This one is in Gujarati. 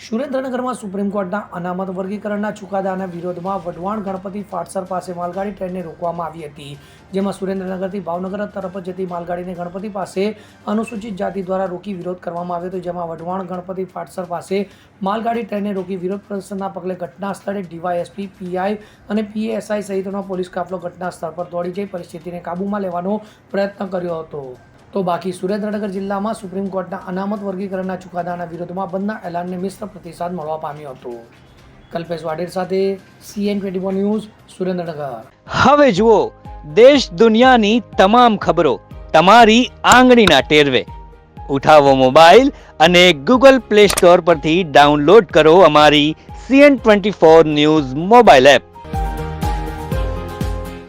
સુરેન્દ્રનગરમાં સુપ્રીમ કોર્ટના અનામત વર્ગીકરણના ચુકાદાના વિરોધમાં વઢવાણ ગણપતિ ફાટસર પાસે માલગાડી ટ્રેનને રોકવામાં આવી હતી, જેમાં સુરેન્દ્રનગરથી ભાવનગર તરફ જતી માલગાડીને ગણપતિ પાસે અનુસૂચિત જાતિ દ્વારા રોકી વિરોધ કરવામાં આવ્યો હતો, જેમાં વઢવાણ ગણપતિ ફાટસર પાસે માલગાડી ટ્રેનને રોકી વિરોધ પ્રદર્શનના પગલે ઘટના સ્થળે ડીવાયએસપી, પીઆઈ અને પીએસઆઈ સહિતનો પોલીસ કાફલો ઘટના સ્થળ પર દોડી જઈ પરિસ્થિતિને કાબૂમાં લેવાનો પ્રયત્ન કર્યો હતો. તો બાકી સુરેન્દ્રનગર જિલ્લામાં સુપ્રીમ કોર્ટના અનામત વર્ગીકરણના ચુકાદાના વિરોધમાં બંધના એલાનને મિશ્ર પ્રતિસાદ મળવા પામ્યો હતો. કલ્પેશ વાડેર સાથે CN24 ન્યૂઝ, સુરેન્દ્રનગર. હવે જુઓ દેશ દુનિયાની તમામ ખબરો તમારી આંગળીના ટેરવે. ઉઠાવો મોબાઈલ અને Google Play Store પરથી ડાઉનલોડ કરો અમારી CN24 ન્યૂઝ મોબાઈલ એપ.